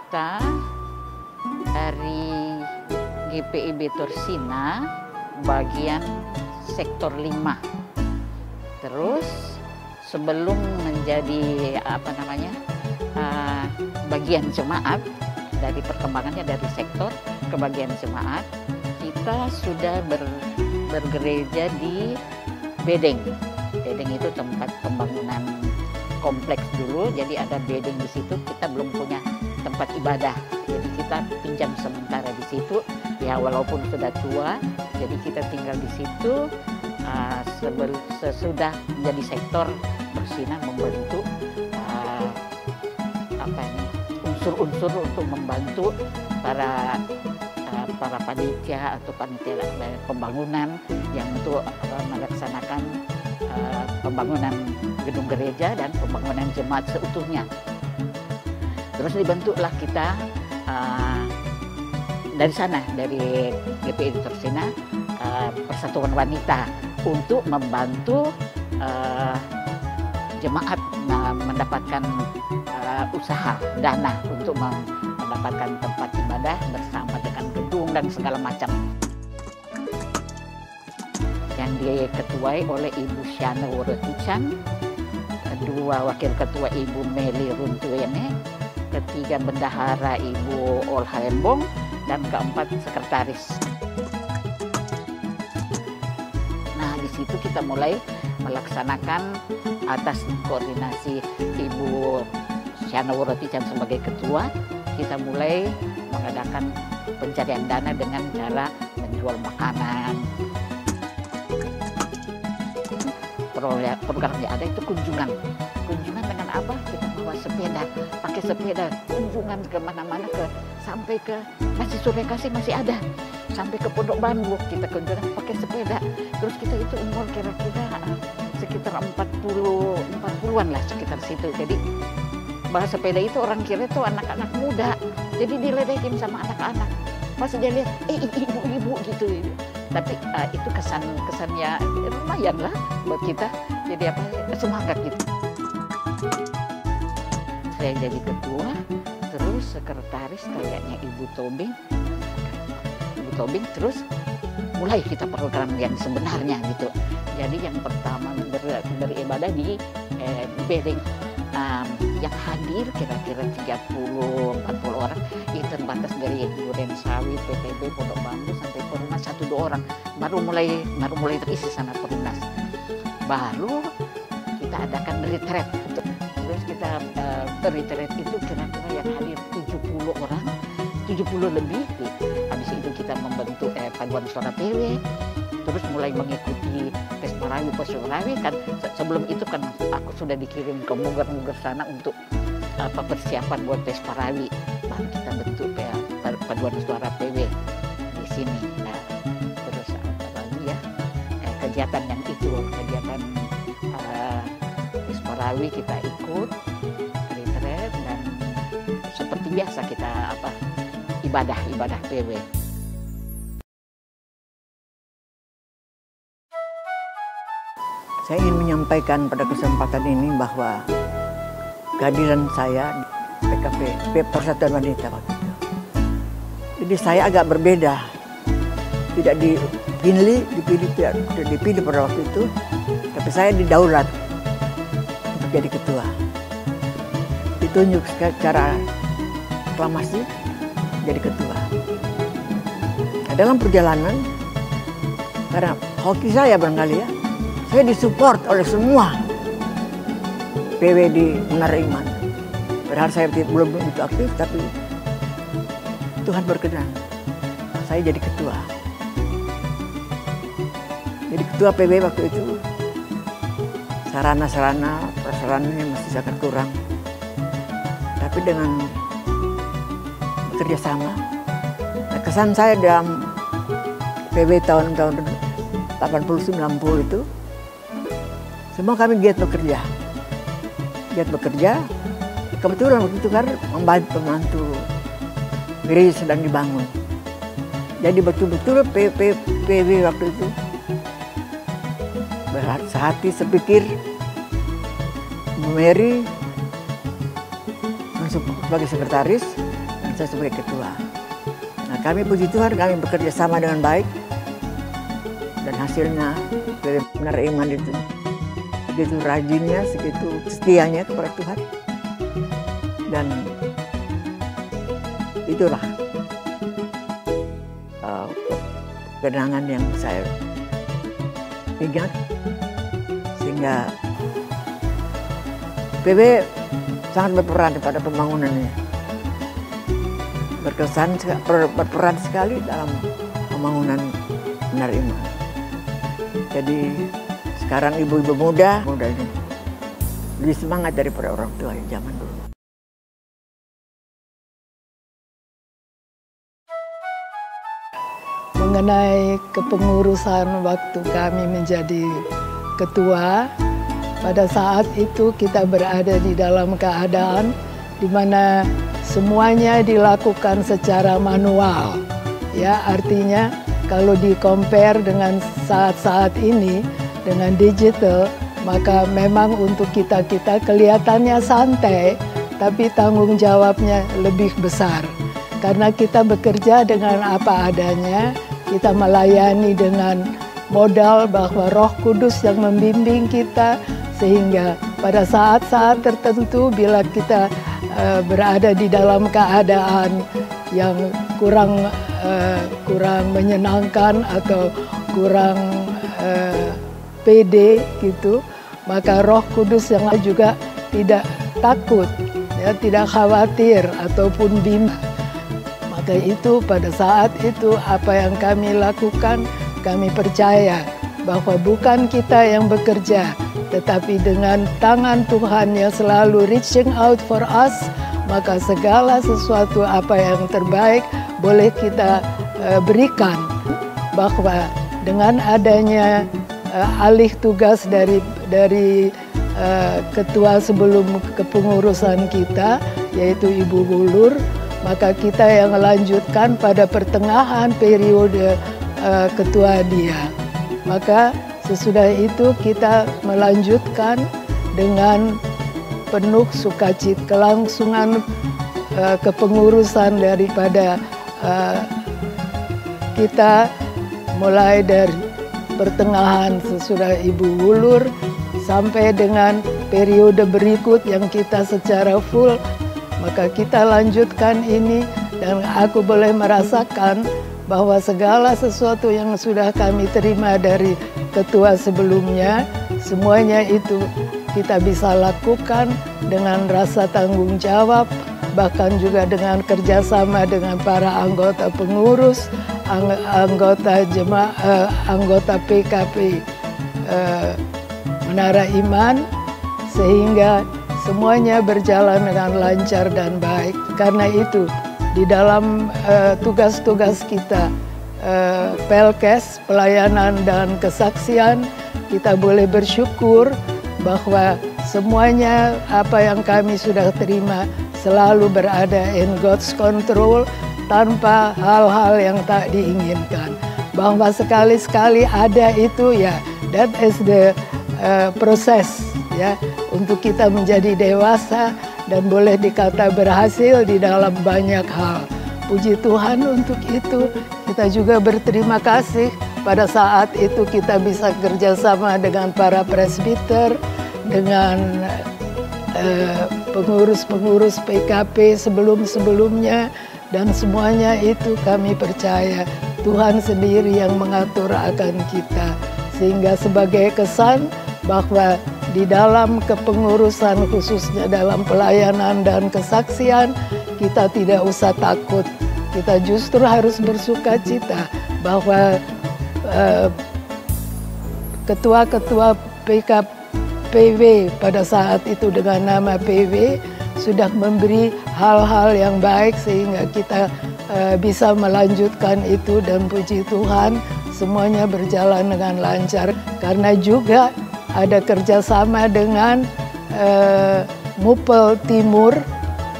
kita dari GPIB Tursina bagian sektor 5. Terus sebelum menjadi bagian jemaat, dari perkembangannya dari sektor ke bagian jemaat, kita sudah bergereja di bedeng. Bedeng itu tempat pembangunan kompleks dulu, jadi ada bedeng di situ. Kita belum punya tempat ibadah, jadi kita pinjam sementara di situ. Ya walaupun sudah tua, jadi kita tinggal di situ. Sesudah menjadi sektor, bersinar membentuk unsur-unsur untuk membantu para panitia atau panitia pembangunan yang untuk melaksanakan pembangunan gedung gereja dan pembangunan jemaat seutuhnya. Terus dibentuklah kita dari sana, dari GPIB Tursina, Persatuan Wanita, untuk membantu jemaat mendapatkan usaha dana untuk mendapatkan tempat ibadah bersama dengan gedung dan segala macam. Yang diketuai oleh Ibu Shana Worotichan, kedua wakil ketua Ibu Meli Runtuene, ketiga bendahara Ibu Olha Embong, dan keempat sekretaris. Nah, di situ kita mulai melaksanakan atas koordinasi Ibu Shana Worotichan sebagai ketua. Kita mulai mengadakan pencarian dana dengan cara menjual makanan. Program yang ada itu kunjungan dengan apa? Kita bawa sepeda, pakai sepeda kunjungan kemana-mana, sampai ke masih Surekasi masih ada, sampai ke Pondok Bambu kita kunjungan pakai sepeda. Terus kita itu umur kira-kira sekitar 40-an lah, sekitar situ. Jadi bahas sepeda itu orang kira itu anak-anak muda, jadi diledekin sama anak-anak. Pas dia lihat, ibu-ibu gitu. Tapi itu kesannya lumayan lah buat kita, jadi semangat gitu. Saya jadi ketua, terus sekretaris kayaknya Ibu Tobing, terus mulai kita program yang sebenarnya gitu. Jadi yang pertama beribadah di bedeng, yang hadir kira-kira 30-40 orang, itu terbatas dari Durensawi, PTB, Pondok Bambu sampai Perumnas 1-2 orang. Baru mulai terisi sana Perumnas. Baru kita adakan retreat. Terus kita retreat itu kira-kira yang hadir 70 orang, 70 lebih. Habis itu kita membentuk paduan suara PW. Terus mulai mengikuti tes Parawi kan. Sebelum itu kan aku sudah dikirim ke Muger sana untuk persiapan buat tes Parawi. Baru kita bentuk paduan suara PW di sini. Nah, terus apa lagi ya? Kegiatan yang itu, kegiatan tes Parawi kita ikut retreat, dan seperti biasa kita ibadah PW. Saya ingin menyampaikan pada kesempatan ini bahwa kehadiran saya di PKP, Persatuan Wanita waktu itu. Jadi saya agak berbeda, tidak dipilih pada waktu itu, tapi saya didaulat untuk jadi ketua. Ditunjuk secara aklamasi jadi ketua. Nah, dalam perjalanan, karena hoki saya barangkali ya, saya disupport oleh semua PW di Menara Iman. Padahal saya belum begitu aktif, tapi Tuhan berkenan. Saya jadi ketua. Jadi ketua PW waktu itu, prasarananya masih sangat kurang. Tapi dengan bekerja sama, nah, kesan saya dalam PW tahun-tahun 80-90 itu, semua kami giat bekerja. Kebetulan waktu itu kan membantu gereja sedang dibangun. Jadi betul-betul PW waktu itu sehati sepikir. Bu Mary masuk sebagai sekretaris, saya sebagai ketua. Nah, kami puji Tuhan, kami bekerja sama dengan baik dan hasilnya dari Menara Iman itu begitu rajinnya, segitu setianya kepada Tuhan, dan itulah kenangan yang saya ingat, sehingga PB sangat berperan pada pembangunan ini. Berperan sekali dalam pembangunan Menara Iman. Jadi sekarang ibu-ibu muda ini lebih semangat daripada orang tua yang zaman dulu. Mengenai kepengurusan waktu kami menjadi ketua, pada saat itu kita berada di dalam keadaan di mana semuanya dilakukan secara manual. Ya, artinya kalau di-compare dengan saat-saat ini dengan digital, maka memang untuk kita-kita kelihatannya santai, tapi tanggung jawabnya lebih besar. Karena kita bekerja dengan apa adanya, kita melayani dengan modal bahwa Roh Kudus yang membimbing kita, sehingga pada saat-saat tertentu bila kita berada di dalam keadaan yang kurang menyenangkan atau kurang pede gitu, maka Roh Kudus yang juga tidak takut, ya, tidak khawatir ataupun bimbang. Maka itu pada saat itu apa yang kami lakukan, kami percaya bahwa bukan kita yang bekerja, tetapi dengan tangan Tuhan yang selalu reaching out for us, maka segala sesuatu apa yang terbaik boleh kita berikan. Bahwa dengan adanya alih tugas dari ketua sebelum kepengurusan kita, yaitu Ibu Wulur, maka kita yang melanjutkan pada pertengahan periode ketua dia. Maka sesudah itu kita melanjutkan dengan penuh sukacita kelangsungan kepengurusan daripada kita mulai dari pertengahan sesudah Ibu Wulur sampai dengan periode berikut yang kita secara full, maka kita lanjutkan ini, dan aku boleh merasakan bahwa segala sesuatu yang sudah kami terima dari ketua sebelumnya, semuanya itu kita bisa lakukan dengan rasa tanggung jawab, bahkan juga dengan kerjasama dengan para anggota pengurus, anggota PKP Menara Iman, sehingga semuanya berjalan dengan lancar dan baik. Karena itu, di dalam tugas-tugas kita, Pelkes, pelayanan dan kesaksian, kita boleh bersyukur bahwa semuanya apa yang kami sudah terima selalu berada in God's control, tanpa hal-hal yang tak diinginkan. Bahwa sekali-sekali ada itu, ya, that is the proses, ya, untuk kita menjadi dewasa dan boleh dikata berhasil di dalam banyak hal. Puji Tuhan untuk itu. Kita juga berterima kasih pada saat itu kita bisa kerjasama dengan para presbiter, dengan pengurus-pengurus PKP sebelum-sebelumnya, dan semuanya itu kami percaya Tuhan sendiri yang mengatur akan kita. Sehingga sebagai kesan bahwa di dalam kepengurusan, khususnya dalam pelayanan dan kesaksian, kita tidak usah takut. Kita justru harus bersukacita bahwa ketua-ketua PKPW pada saat itu dengan nama PW sudah memberi hal-hal yang baik sehingga kita bisa melanjutkan itu, dan puji Tuhan semuanya berjalan dengan lancar. Karena juga ada kerjasama dengan Mupel Timur,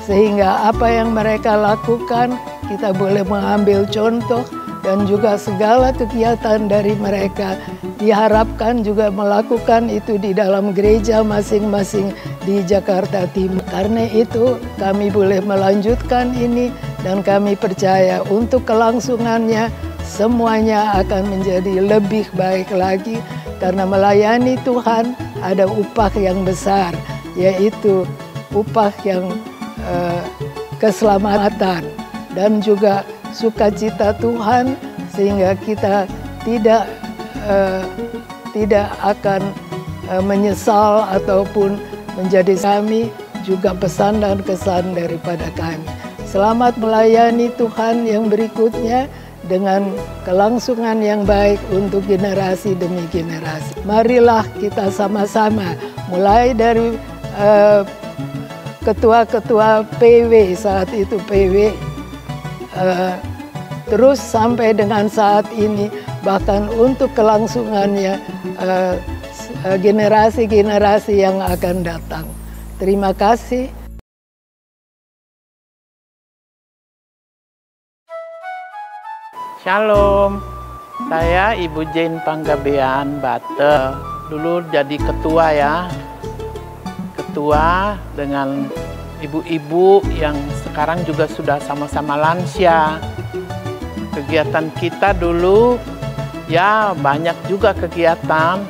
sehingga apa yang mereka lakukan kita boleh mengambil contoh dan juga segala kegiatan dari mereka diharapkan juga melakukan itu di dalam gereja masing-masing di Jakarta Timur. Karena itu kami boleh melanjutkan ini dan kami percaya untuk kelangsungannya semuanya akan menjadi lebih baik lagi karena melayani Tuhan ada upah yang besar, yaitu upah yang keselamatan dan juga sukacita Tuhan sehingga kita tidak akan menyesal ataupun menjadi kami juga pesan dan kesan daripada kami. Selamat melayani Tuhan yang berikutnya dengan kelangsungan yang baik untuk generasi demi generasi. Marilah kita sama-sama mulai dari ketua-ketua PW saat itu PW terus sampai dengan saat ini, bahkan untuk kelangsungannya generasi-generasi yang akan datang. Terima kasih. Shalom, saya Ibu Jane Panggabean Bate. Dulu jadi ketua ya, ketua dengan ibu-ibu yang sekarang juga sudah sama-sama lansia. Kegiatan kita dulu ya banyak juga kegiatan,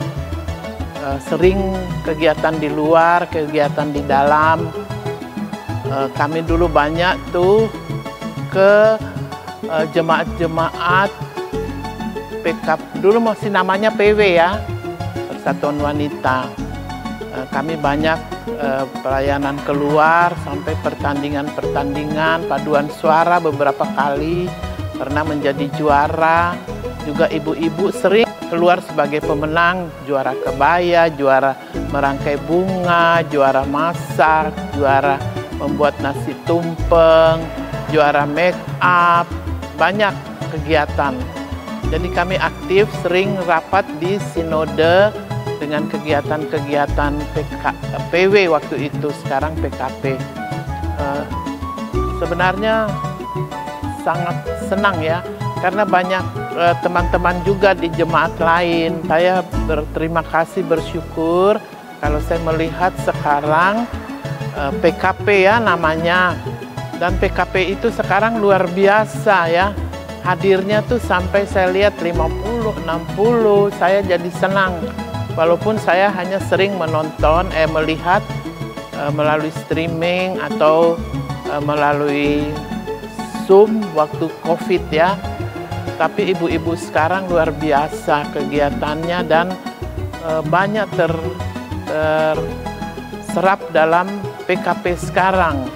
sering kegiatan di luar, kegiatan di dalam. Kami dulu banyak tuh ke jemaat-jemaat PKP, dulu masih namanya PW ya, Persatuan Wanita. Kami banyak pelayanan keluar sampai pertandingan-pertandingan paduan suara beberapa kali, pernah menjadi juara. Juga ibu-ibu sering keluar sebagai pemenang, juara kebaya, juara merangkai bunga, juara masak, juara membuat nasi tumpeng, juara make up, banyak kegiatan. Jadi kami aktif, sering rapat di sinode dengan kegiatan-kegiatan PW waktu itu, sekarang PKP. Sebenarnya sangat senang ya, karena banyak teman-teman juga di jemaat lain. Saya berterima kasih, bersyukur kalau saya melihat sekarang PKP ya namanya. Dan PKP itu sekarang luar biasa ya. Hadirnya tuh sampai saya lihat 50, 60, saya jadi senang. Walaupun saya hanya sering menonton, melihat melalui streaming atau melalui Zoom waktu COVID ya. Tapi ibu-ibu sekarang luar biasa kegiatannya dan banyak terserap dalam PKP sekarang.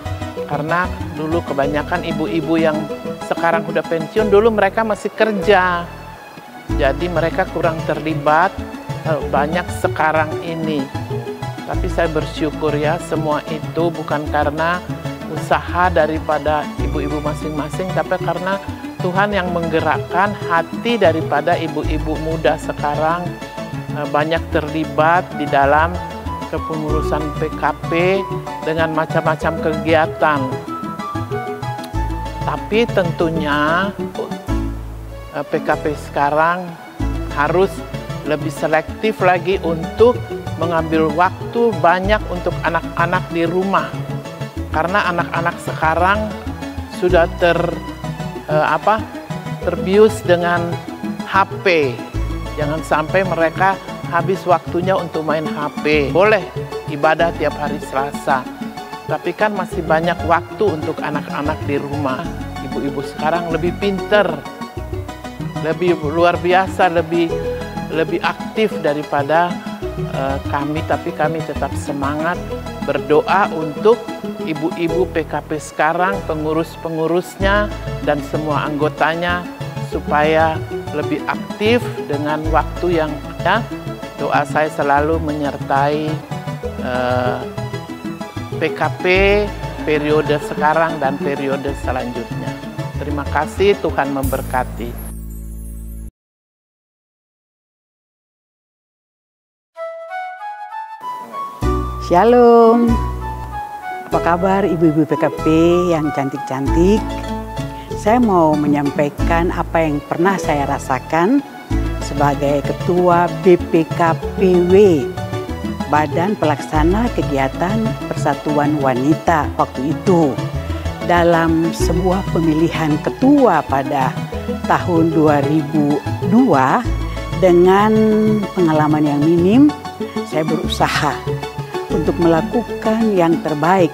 Karena dulu kebanyakan ibu-ibu yang sekarang udah pensiun, dulu mereka masih kerja. Jadi mereka kurang terlibat banyak sekarang ini. Tapi saya bersyukur ya, semua itu bukan karena usaha daripada ibu-ibu masing-masing, tapi karena Tuhan yang menggerakkan hati daripada ibu-ibu muda sekarang banyak terlibat di dalam kepengurusan PKP dengan macam-macam kegiatan. Tapi tentunya PKP sekarang harus lebih selektif lagi untuk mengambil waktu banyak untuk anak-anak di rumah. Karena anak-anak sekarang sudah terbius dengan HP. Jangan sampai mereka habis waktunya untuk main HP. Boleh ibadah tiap hari Selasa, tapi kan masih banyak waktu untuk anak-anak di rumah. Ibu-ibu sekarang lebih pinter, lebih luar biasa, lebih aktif daripada kami. Tapi kami tetap semangat berdoa untuk ibu-ibu PKP sekarang, pengurus-pengurusnya dan semua anggotanya supaya lebih aktif dengan waktu yang ada. Doa saya selalu menyertai PKP periode sekarang dan periode selanjutnya. Terima kasih, Tuhan memberkati. Shalom, apa kabar ibu-ibu PKP yang cantik-cantik? saya mau menyampaikan apa yang pernah saya rasakan sebagai Ketua BPKPW, Badan Pelaksana Kegiatan Persatuan Wanita waktu itu. Dalam sebuah pemilihan ketua pada tahun 2002, dengan pengalaman yang minim, saya berusaha untuk melakukan yang terbaik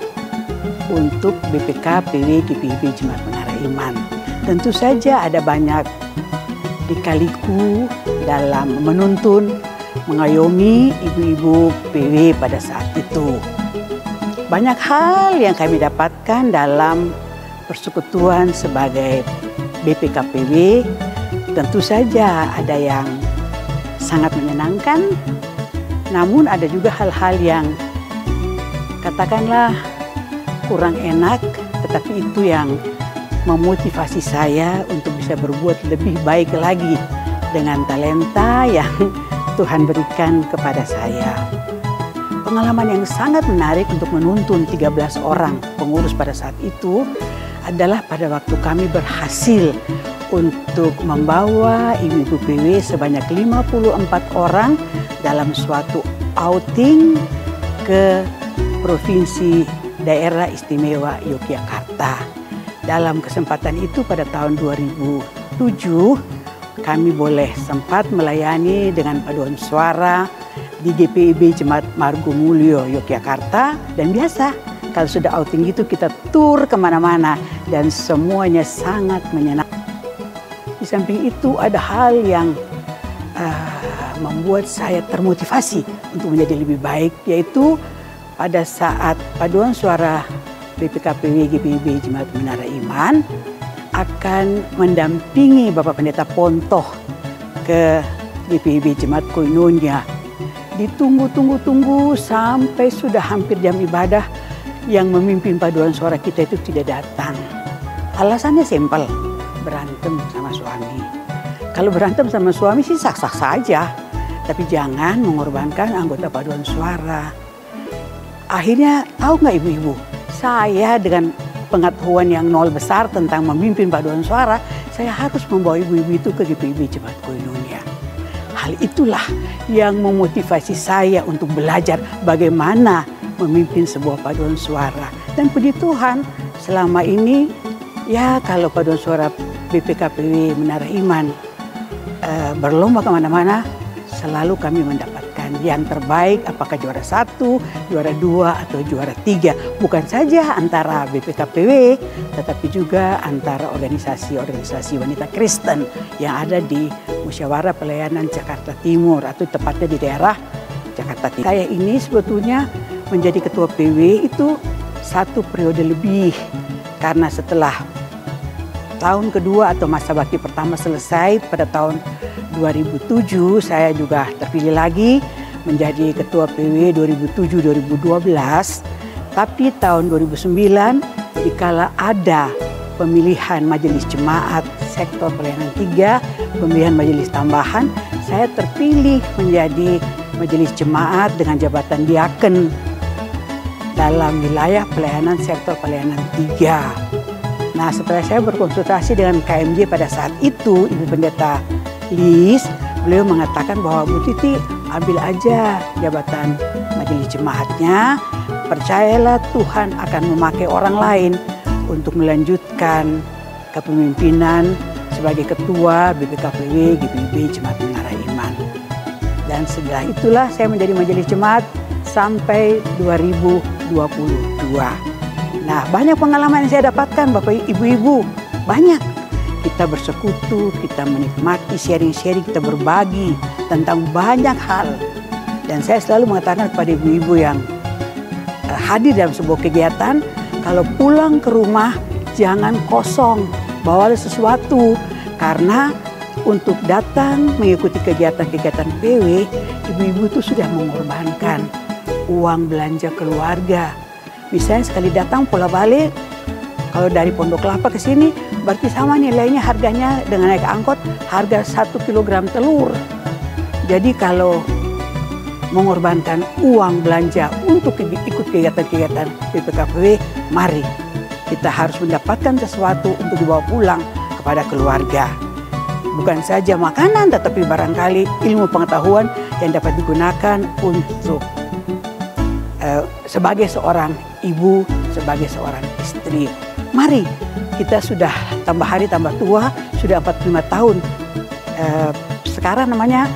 untuk BPKPW GPIB Jemaat Menara Iman. Tentu saja ada banyak lika-liku dalam menuntun, mengayomi ibu-ibu PW pada saat itu. Banyak hal yang kami dapatkan dalam persekutuan sebagai BPKPW. Tentu saja ada yang sangat menyenangkan, namun ada juga hal-hal yang katakanlah kurang enak, tetapi itu yang memotivasi saya untuk bisa berbuat lebih baik lagi dengan talenta yang Tuhan berikan kepada saya. Pengalaman yang sangat menarik untuk menuntun 13 orang pengurus pada saat itu adalah pada waktu kami berhasil untuk membawa ibu-ibu PW sebanyak 54 orang dalam suatu outing ke Provinsi Daerah Istimewa Yogyakarta. Dalam kesempatan itu pada tahun 2007 kami boleh sempat melayani dengan paduan suara di GPIB Jemaat Margomulyo Yogyakarta. Dan biasa kalau sudah outing gitu kita tur kemana-mana dan semuanya sangat menyenangkan. Di samping itu ada hal yang membuat saya termotivasi untuk menjadi lebih baik, yaitu pada saat paduan suara BPKPW GPIB Jemaat Menara Iman akan mendampingi Bapak Pendeta Pontoh ke GPIB Jemaat Koinonia. Ditunggu sampai sudah hampir jam ibadah, yang memimpin paduan suara kita itu tidak datang. Alasannya simpel, berantem sama suami. Kalau berantem sama suami sih sah-sah saja, tapi jangan mengorbankan anggota paduan suara. Akhirnya tahu nggak ibu-ibu, saya dengan pengetahuan yang nol besar tentang memimpin paduan suara, saya harus membawa ibu-ibu itu ke GPIB Jemaat Koinonia. Hal itulah yang memotivasi saya untuk belajar bagaimana memimpin sebuah paduan suara. Dan puji Tuhan, selama ini ya kalau paduan suara BPKPW Menara Iman berlomba kemana-mana, selalu kami mendapatkan yang terbaik, apakah juara 1, juara 2, atau juara 3. Bukan saja antara BPKPW, tetapi juga antara organisasi-organisasi wanita Kristen yang ada di Musyawarah Pelayanan Jakarta Timur, atau tepatnya di daerah Jakarta Timur. Saya ini sebetulnya menjadi ketua PW itu 1 periode lebih, karena setelah tahun kedua atau masa bakti pertama selesai pada tahun 2007, saya juga terpilih lagi menjadi ketua PW 2007-2012. Tapi tahun 2009 dikala ada pemilihan majelis jemaat sektor pelayanan 3, pemilihan majelis tambahan, saya terpilih menjadi majelis jemaat dengan jabatan diaken dalam wilayah pelayanan sektor pelayanan 3. Nah, setelah saya berkonsultasi dengan KMJ pada saat itu, Ibu Pendeta Lis, beliau mengatakan bahwa Bu Titi ambil aja jabatan majelis jemaatnya, percayalah Tuhan akan memakai orang lain untuk melanjutkan kepemimpinan sebagai ketua BPKPW GPIB Jemaat Menara Iman. Dan setelah itulah saya menjadi majelis jemaat sampai 2022. Nah, banyak pengalaman yang saya dapatkan Bapak Ibu-ibu, banyak. Kita bersekutu, kita menikmati sharing-sharing, kita berbagi tentang banyak hal. Dan saya selalu mengatakan kepada ibu-ibu yang hadir dalam sebuah kegiatan, kalau pulang ke rumah jangan kosong, bawalah sesuatu. Karena untuk datang mengikuti kegiatan-kegiatan PW, ibu-ibu itu sudah mengorbankan uang belanja keluarga. Misalnya sekali datang pulang balik, kalau dari Pondok Kelapa ke sini, berarti sama nilainya harganya dengan naik angkot, harga 1 kilogram telur. Jadi kalau mengorbankan uang belanja untuk ikut kegiatan-kegiatan BPKPW, mari kita harus mendapatkan sesuatu untuk dibawa pulang kepada keluarga. Bukan saja makanan, tetapi barangkali ilmu pengetahuan yang dapat digunakan untuk sebagai seorang ibu, sebagai seorang istri. Mari, kita sudah tambah hari tambah tua, sudah 45 tahun. Sekarang namanya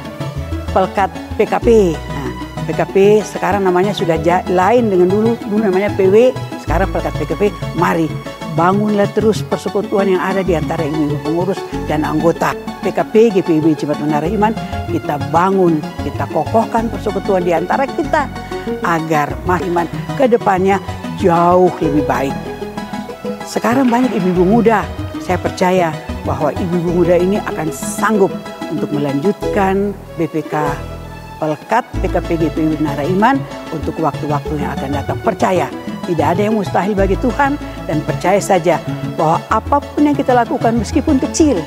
Pelkat PKP. Nah, PKP sekarang namanya sudah lain dengan dulu namanya PW, sekarang Pelkat PKP. Mari, bangunlah terus persekutuan yang ada di antara ibu-ibu pengurus dan anggota PKP GPIB Jemaat Menara Iman. Kita bangun, kita kokohkan persekutuan di antara kita agar Iman ke depannya jauh lebih baik. Sekarang banyak ibu-ibu muda, saya percaya bahwa ibu-ibu muda ini akan sanggup untuk melanjutkan BPK Pelkat PKP GPIB Menara Iman untuk waktu-waktu yang akan datang. Percaya, tidak ada yang mustahil bagi Tuhan, dan percaya saja bahwa apapun yang kita lakukan meskipun kecil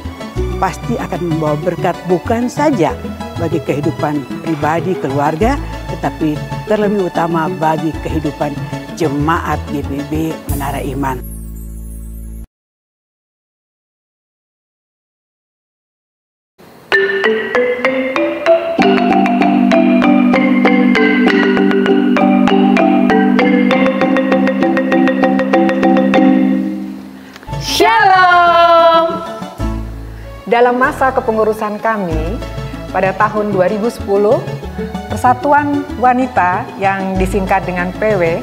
pasti akan membawa berkat, bukan saja bagi kehidupan pribadi keluarga, tetapi terlebih utama bagi kehidupan jemaat GPIB Menara Iman. Dalam masa kepengurusan kami, pada tahun 2010, Persatuan Wanita yang disingkat dengan PW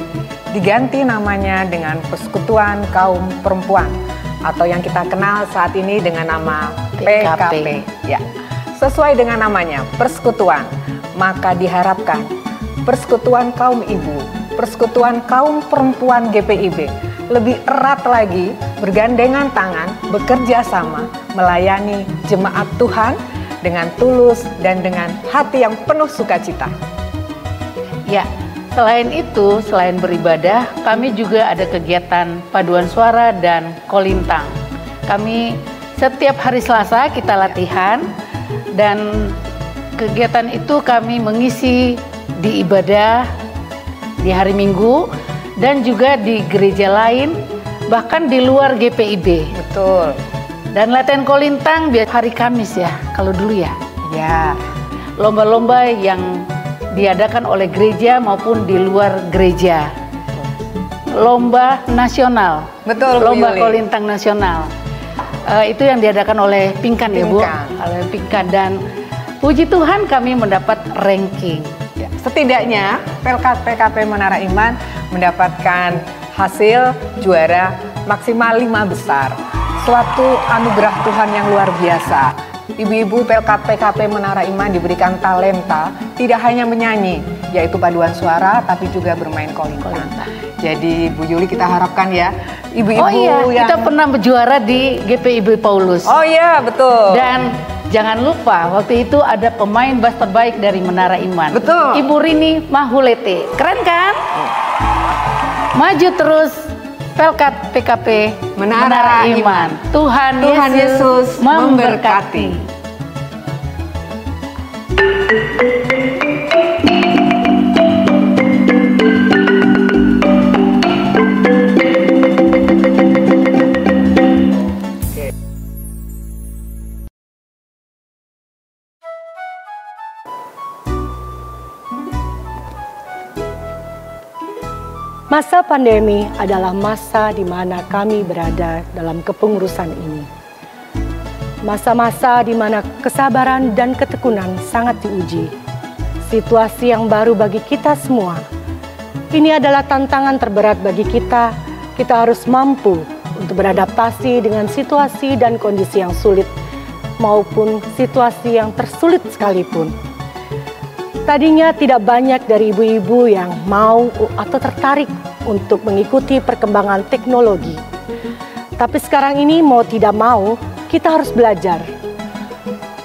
diganti namanya dengan Persekutuan Kaum Perempuan atau yang kita kenal saat ini dengan nama PKP. Ya, sesuai dengan namanya, persekutuan, maka diharapkan Persekutuan Kaum Ibu, Persekutuan Kaum Perempuan GPIB lebih erat lagi, bergandengan tangan, bekerja sama, melayani jemaat Tuhan dengan tulus dan dengan hati yang penuh sukacita. Ya, selain itu, selain beribadah, kami juga ada kegiatan paduan suara dan kolintang. Kami setiap hari Selasa kita latihan, dan kegiatan itu kami mengisi di ibadah di hari Minggu dan juga di gereja lain, bahkan di luar GPIB. Betul. Dan latihan kolintang biar hari Kamis ya, kalau dulu ya. Ya. Lomba-lomba yang diadakan oleh gereja maupun di luar gereja. Lomba nasional. Betul, lomba Bu Yuli. kolintang nasional. Itu yang diadakan oleh Pingkan ya Bu. Oleh Pingkan, dan puji Tuhan kami mendapat ranking. Ya. Setidaknya Pelkat PKP Menara Iman mendapatkan hasil juara maksimal 5 besar. Suatu anugerah Tuhan yang luar biasa. Ibu-ibu Pelkat PKP Menara Iman diberikan talenta tidak hanya menyanyi, yaitu paduan suara, tapi juga bermain kolintang. Jadi Bu Yuli, kita harapkan ya, ibu-ibu yang... kita pernah berjuara di GPIB Paulus. Oh iya, betul. Dan jangan lupa, waktu itu ada pemain bass terbaik dari Menara Iman. Betul. Ibu Rini Mahulete. Keren kan? Maju terus Pelkat PKP Menara Iman. Tuhan Yesus memberkati. Masa pandemi adalah masa di mana kami berada dalam kepengurusan ini. Masa-masa di mana kesabaran dan ketekunan sangat diuji. Situasi yang baru bagi kita semua. Ini adalah tantangan terberat bagi kita. Kita harus mampu untuk beradaptasi dengan situasi dan kondisi yang sulit maupun situasi yang tersulit sekalipun. Tadinya tidak banyak dari ibu-ibu yang mau atau tertarik untuk mengikuti perkembangan teknologi. Tapi sekarang ini mau tidak mau, kita harus belajar.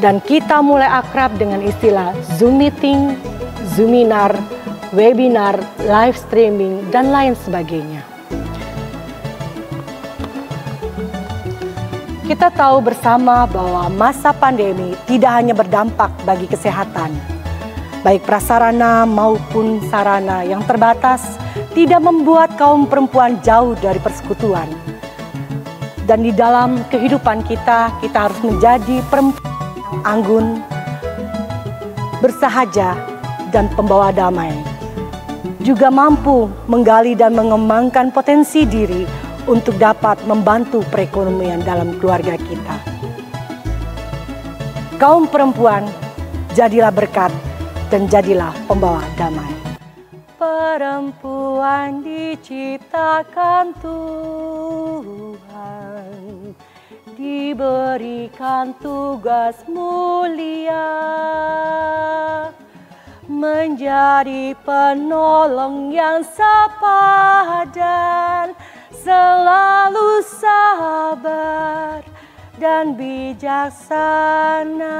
Dan kita mulai akrab dengan istilah Zoom meeting, Zoominar, webinar, live streaming, dan lain sebagainya. Kita tahu bersama bahwa masa pandemi tidak hanya berdampak bagi kesehatan, baik prasarana maupun sarana yang terbatas tidak membuat kaum perempuan jauh dari persekutuan. Dan di dalam kehidupan kita harus menjadi perempuan yang anggun, bersahaja, dan pembawa damai. Juga mampu menggali dan mengembangkan potensi diri untuk dapat membantu perekonomian dalam keluarga kita. Kaum perempuan, jadilah berkat dan jadilah pembawa damai. Perempuan diciptakan Tuhan, diberikan tugas mulia, menjadi penolong yang sepadan, selalu sabar dan bijaksana.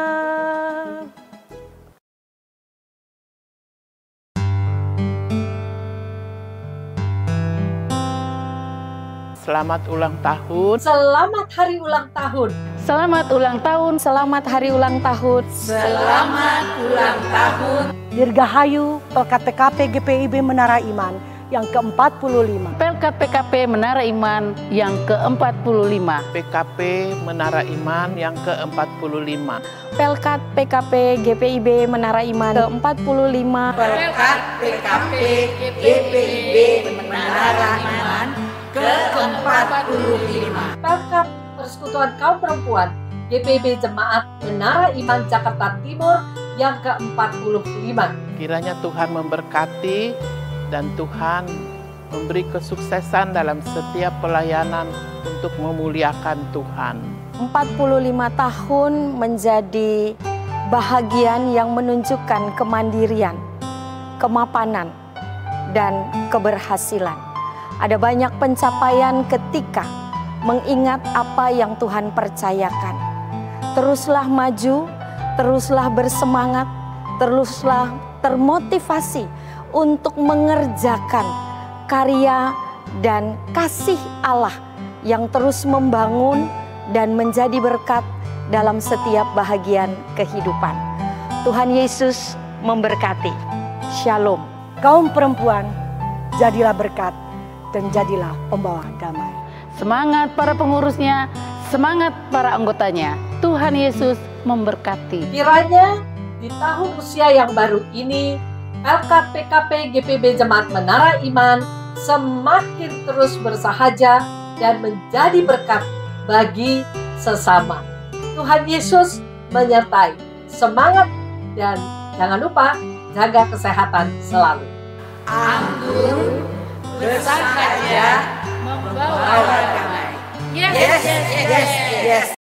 Selamat ulang tahun. Selamat hari ulang tahun. Selamat ulang tahun. Selamat hari ulang tahun. Selamat ulang tahun. Dirgahayu Pelkat PKP GPIB Menara Iman yang ke-45. Pelkat PKP Menara Iman yang ke-45. PKP Menara Iman yang ke-45. Pelkat PKP GPIB Menara Iman ke-45. Pelkat PKP GPIB Menara Iman ke-45. Pelkat Persekutuan Kaum Perempuan GPIB Jemaat Menara Iman Jakarta Timur yang ke-45. Kiranya Tuhan memberkati dan Tuhan memberi kesuksesan dalam setiap pelayanan untuk memuliakan Tuhan. 45 tahun menjadi bahagian yang menunjukkan kemandirian, kemapanan, dan keberhasilan. Ada banyak pencapaian ketika mengingat apa yang Tuhan percayakan. Teruslah maju, teruslah bersemangat, teruslah termotivasi untuk mengerjakan karya dan kasih Allah yang terus membangun dan menjadi berkat dalam setiap bahagian kehidupan. Tuhan Yesus memberkati. Shalom. Kaum perempuan, jadilah berkat dan jadilah pembawa damai. Semangat para pengurusnya, semangat para anggotanya. Tuhan Yesus memberkati. Kiranya di tahun usia yang baru ini, Pelkat PKP GPIB Jemaat Menara Iman semakin terus bersahaja dan menjadi berkat bagi sesama. Tuhan Yesus menyertai. Semangat dan jangan lupa jaga kesehatan selalu. Anggun, bersahaja, membawa damai. Yes, yes, yes, yes.